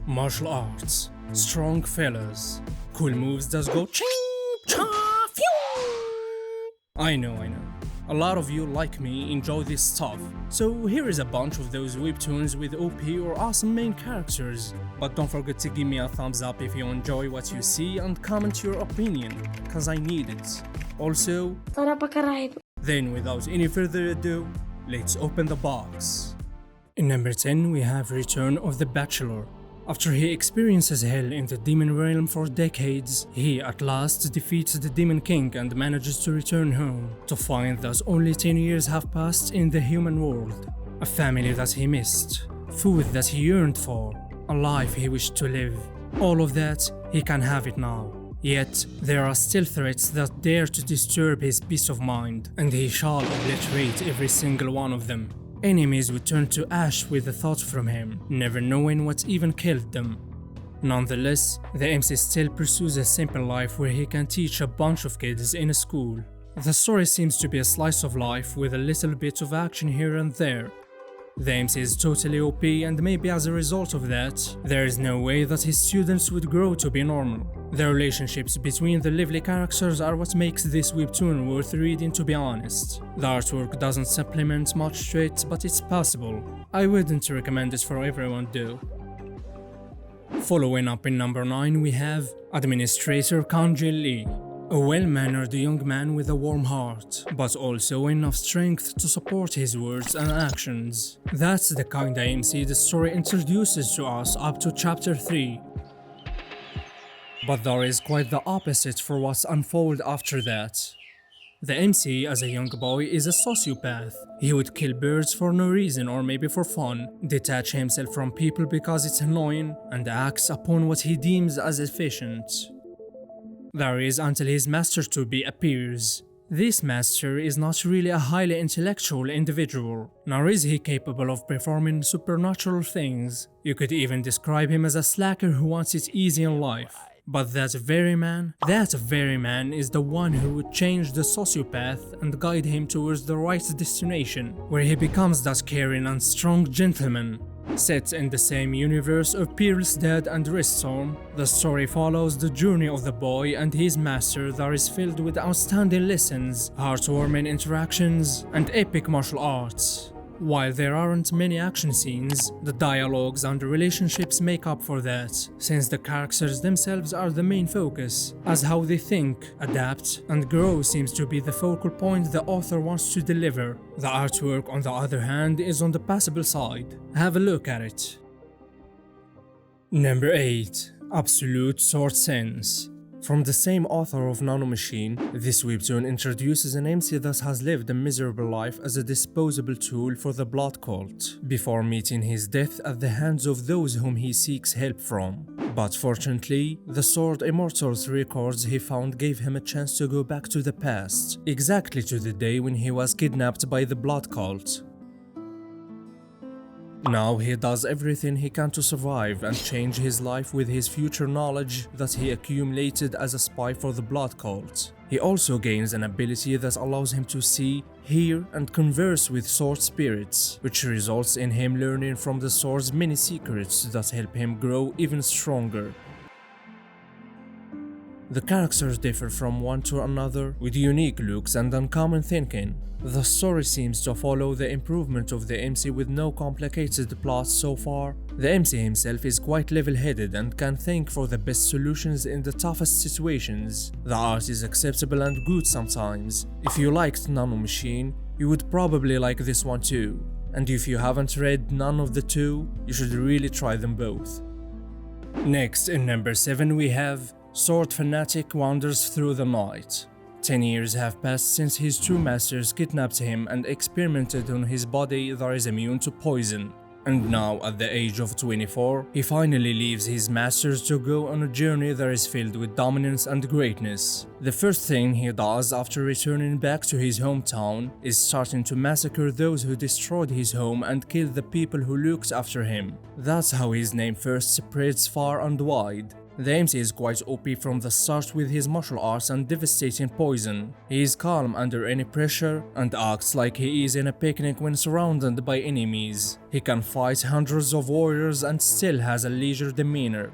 Martial arts, strong fellas, cool moves that go ching cha phew. I know. A lot of you like me enjoy this stuff, so here is a bunch of those webtoons with OP or awesome main characters. But don't forget to give me a thumbs up if you enjoy what you see and comment your opinion, cause I need it. Also, then without any further ado, let's open the box. In number 10 we have Return of the Bachelor. After he experiences hell in the demon realm for decades, he at last defeats the Demon King and manages to return home, to find that only 10 years have passed in the human world. A family that he missed, food that he yearned for, a life he wished to live. All of that, he can have it now. Yet, there are still threats that dare to disturb his peace of mind, and he shall obliterate every single one of them. Enemies would turn to ash with the thought from him, never knowing what even killed them. Nonetheless, the MC still pursues a simple life where he can teach a bunch of kids in a school. The story seems to be a slice of life with a little bit of action here and there. The MC is totally OP, and maybe as a result of that, there is no way that his students would grow to be normal. The relationships between the lively characters are what makes this webtoon worth reading, to be honest. The artwork doesn't supplement much to it, but it's possible. I wouldn't recommend it for everyone though. Following up in number 9 we have Administrator Kanji Lee. A well-mannered young man with a warm heart, but also enough strength to support his words and actions. That's the kinda MC the story introduces to us up to chapter 3. But there is quite the opposite for what's unfold after that. The MC as a young boy is a sociopath. He would kill birds for no reason or maybe for fun, detach himself from people because it's annoying, and acts upon what he deems as efficient. There is until his master-to-be appears. This master is not really a highly intellectual individual, nor is he capable of performing supernatural things. You could even describe him as a slacker who wants it easy in life. But that very man is the one who would change the sociopath and guide him towards the right destination, where he becomes that caring and strong gentleman. Set in the same universe of Peerless Dead and Reststorm, the story follows the journey of the boy and his master that is filled with outstanding lessons, heartwarming interactions, and epic martial arts. While there aren't many action scenes, the dialogues and the relationships make up for that, since the characters themselves are the main focus, as how they think, adapt, and grow seems to be the focal point the author wants to deliver. The artwork, on the other hand, is on the passable side. Have a look at it. Number 8. Absolute Sword Sense. From the same author of Nanomachine, this webtoon introduces an MC that has lived a miserable life as a disposable tool for the blood cult, before meeting his death at the hands of those whom he seeks help from. But fortunately, the Sword Immortal's records he found gave him a chance to go back to the past, exactly to the day when he was kidnapped by the blood cult. Now he does everything he can to survive and change his life with his future knowledge that he accumulated as a spy for the blood cult. He also gains an ability that allows him to see, hear, and converse with sword spirits, which results in him learning from the sword's many secrets that help him grow even stronger. The characters differ from one to another with unique looks and uncommon thinking. The story seems to follow the improvement of the MC with no complicated plots so far. The MC himself is quite level-headed and can think for the best solutions in the toughest situations. The art is acceptable and good sometimes. If you liked Nanomachine, you would probably like this one too. And if you haven't read none of the two, you should really try them both. Next, in number 7 we have Sword Fanatic Wanders Through the Night. 10 years have passed since his two masters kidnapped him and experimented on his body that is immune to poison. And now, at the age of 24, he finally leaves his masters to go on a journey that is filled with dominance and greatness. The first thing he does after returning back to his hometown is starting to massacre those who destroyed his home and kill the people who looked after him. That's how his name first spreads far and wide. The MC is quite OP from the start with his martial arts and devastating poison. He is calm under any pressure and acts like he is in a picnic when surrounded by enemies. He can fight hundreds of warriors and still has a leisure demeanor.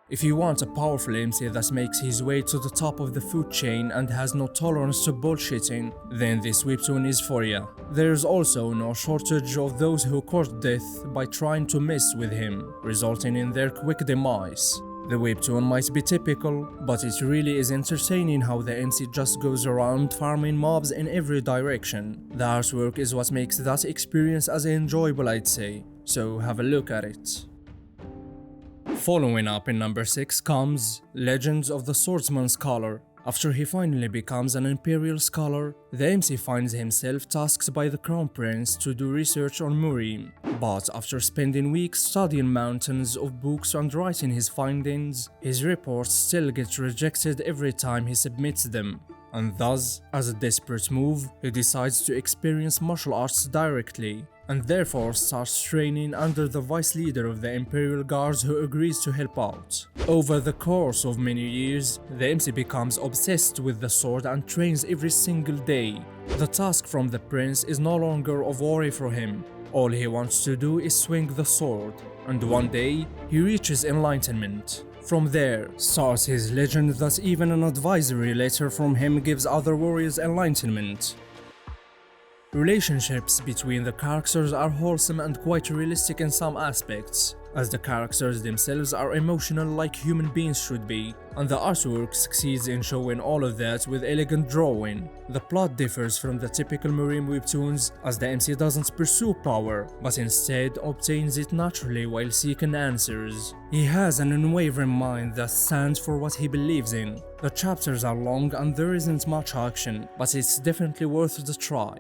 If you want a powerful MC that makes his way to the top of the food chain and has no tolerance to bullshitting, then this webtoon is for ya. There's also no shortage of those who court death by trying to mess with him, resulting in their quick demise. The webtoon might be typical, but it really is entertaining how the MC just goes around farming mobs in every direction. The artwork is what makes that experience as enjoyable, I'd say, so have a look at it. Following up in number 6 comes Legends of the Swordsman Scholar. After he finally becomes an Imperial Scholar, the MC finds himself tasked by the Crown Prince to do research on Murim. But after spending weeks studying mountains of books and writing his findings, his reports still get rejected every time he submits them. And thus, as a desperate move, he decides to experience martial arts directly, and therefore starts training under the vice leader of the Imperial Guards who agrees to help out. Over the course of many years, the MC becomes obsessed with the sword and trains every single day. The task from the prince is no longer of worry for him. All he wants to do is swing the sword, and one day, he reaches enlightenment. From there starts his legend that even an advisory letter from him gives other warriors enlightenment. Relationships between the characters are wholesome and quite realistic in some aspects, as the characters themselves are emotional like human beings should be, and the artwork succeeds in showing all of that with elegant drawing. The plot differs from the typical Murim webtoons, as the MC doesn't pursue power, but instead obtains it naturally while seeking answers. He has an unwavering mind that stands for what he believes in. The chapters are long and there isn't much action, but it's definitely worth the try.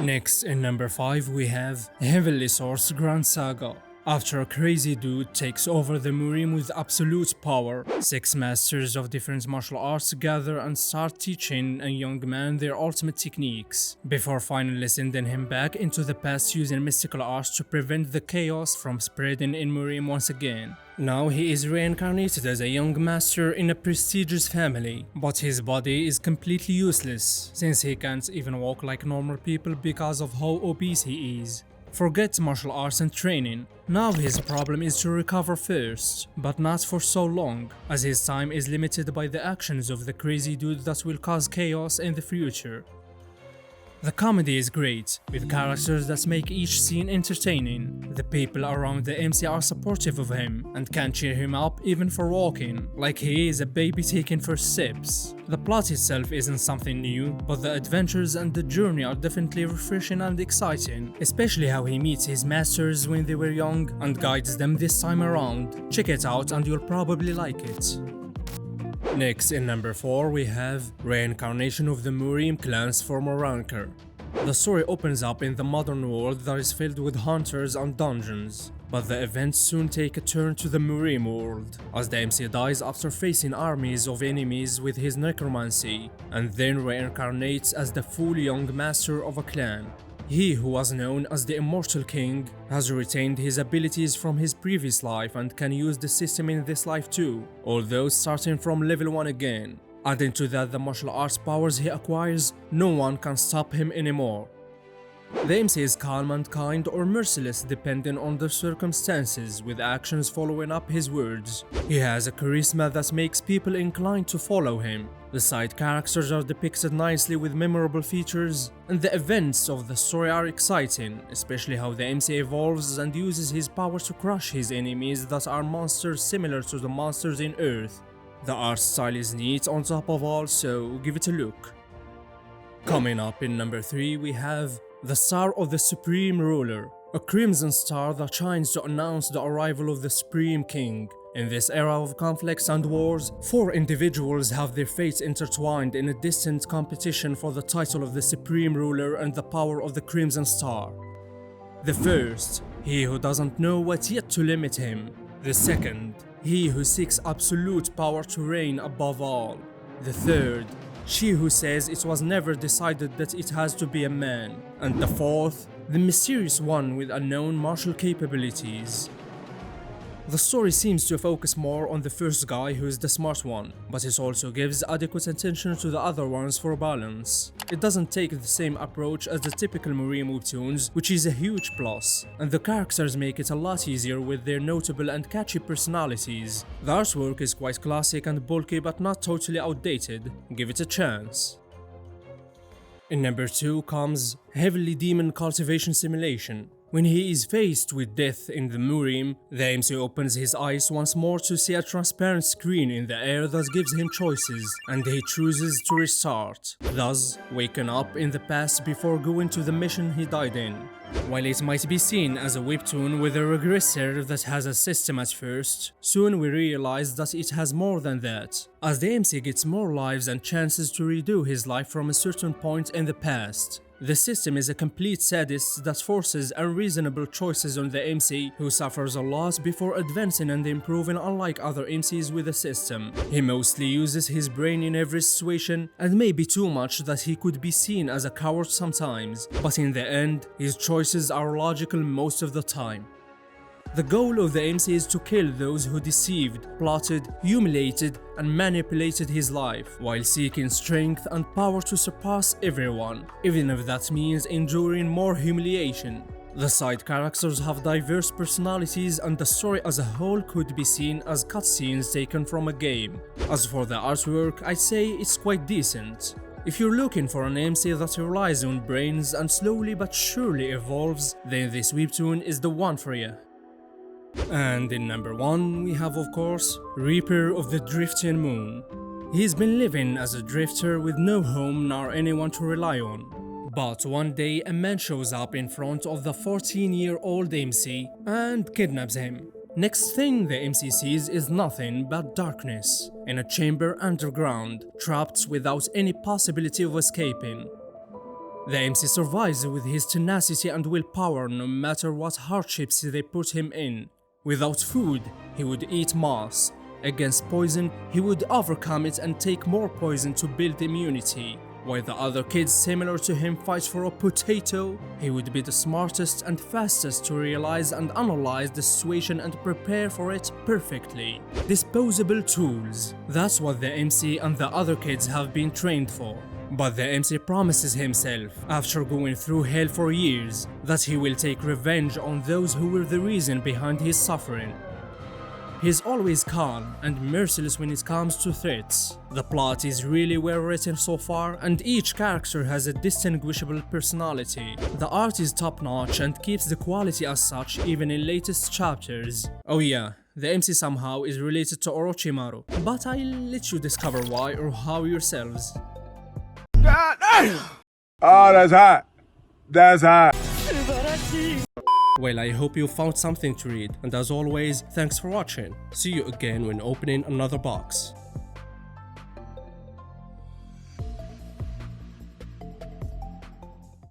Next, in number 5, we have Heavenly Source Grand Saga. After a crazy dude takes over the Murim with absolute power, 6 masters of different martial arts gather and start teaching a young man their ultimate techniques, before finally sending him back into the past using mystical arts to prevent the chaos from spreading in Murim once again. Now he is reincarnated as a young master in a prestigious family, but his body is completely useless, since he can't even walk like normal people because of how obese he is. Forget martial arts and training. Now his problem is to recover first, but not for so long, as his time is limited by the actions of the crazy dude that will cause chaos in the future. The comedy is great, with characters that make each scene entertaining. The people around the MC are supportive of him and can cheer him up even for walking, like he is a baby taking first steps. The plot itself isn't something new, but the adventures and the journey are definitely refreshing and exciting, especially how he meets his masters when they were young and guides them this time around. Check it out and you'll probably like it. Next, in number 4, we have Reincarnation of the Murim clan's former ranker. The story opens up in the modern world that is filled with hunters and dungeons, but the events soon take a turn to the Murim world, as the MC dies after facing armies of enemies with his necromancy, and then reincarnates as the full young master of a clan. He who was known as the Immortal King has retained his abilities from his previous life and can use the system in this life too, although starting from level 1 again. Adding to that the martial arts powers he acquires, no one can stop him anymore. The MC is calm and kind or merciless depending on the circumstances, with actions following up his words. He has a charisma that makes people inclined to follow him. The side characters are depicted nicely with memorable features, and the events of the story are exciting, especially how the MC evolves and uses his power to crush his enemies that are monsters similar to the monsters in Earth. The art style is neat on top of all, so give it a look. Coming up in number 3, we have the Star of the Supreme Ruler, a crimson star that shines to announce the arrival of the Supreme King. In this era of conflicts and wars, 4 individuals have their fates intertwined in a distant competition for the title of the Supreme Ruler and the power of the Crimson Star. The first, he who doesn't know what's yet to limit him. The second, he who seeks absolute power to reign above all. The third, she who says it was never decided that it has to be a man. And the fourth, the mysterious one with unknown martial capabilities. The story seems to focus more on the first guy who is the smart one, but it also gives adequate attention to the other ones for balance. It doesn't take the same approach as the typical Murim webtoons, which is a huge plus, and the characters make it a lot easier with their notable and catchy personalities. The artwork is quite classic and bulky but not totally outdated. Give it a chance. In number 2 comes Heavenly Demon Cultivation Simulation. When he is faced with death in the Murim, the MC opens his eyes once more to see a transparent screen in the air that gives him choices, and he chooses to restart, thus waking up in the past before going to the mission he died in. While it might be seen as a webtoon with a regressor that has a system at first, soon we realize that it has more than that, as the MC gets more lives and chances to redo his life from a certain point in the past. The system is a complete sadist that forces unreasonable choices on the MC, who suffers a lot before advancing and improving, unlike other MCs with the system. He mostly uses his brain in every situation, and maybe too much that he could be seen as a coward sometimes, but in the end, his choices are logical most of the time. The goal of the MC is to kill those who deceived, plotted, humiliated, and manipulated his life, while seeking strength and power to surpass everyone, even if that means enduring more humiliation. The side characters have diverse personalities, and the story as a whole could be seen as cutscenes taken from a game. As for the artwork, I'd say it's quite decent. If you're looking for an MC that relies on brains and slowly but surely evolves, then this webtoon is the one for you. And in number 1 we have, of course, Reaper of the Drifting Moon. He's been living as a drifter with no home nor anyone to rely on. But one day a man shows up in front of the 14-year-old MC and kidnaps him. Next thing the MC sees is nothing but darkness, in a chamber underground, trapped without any possibility of escaping. The MC survives with his tenacity and willpower no matter what hardships they put him in. Without food, he would eat moss. Against poison, he would overcome it and take more poison to build immunity. While the other kids similar to him fight for a potato, he would be the smartest and fastest to realize and analyze the situation and prepare for it perfectly. Disposable tools. That's what the MC and the other kids have been trained for. But the MC promises himself, after going through hell for years, that he will take revenge on those who were the reason behind his suffering. He's always calm and merciless when it comes to threats. The plot is really well written so far, and each character has a distinguishable personality. The art is top-notch and keeps the quality as such even in latest chapters. Oh yeah, the MC somehow is related to Orochimaru, but I'll let you discover why or how yourselves. God damn! Oh, that's hot. That's hot. Well, I hope you found something to read, and as always, thanks for watching. See you again when opening another box.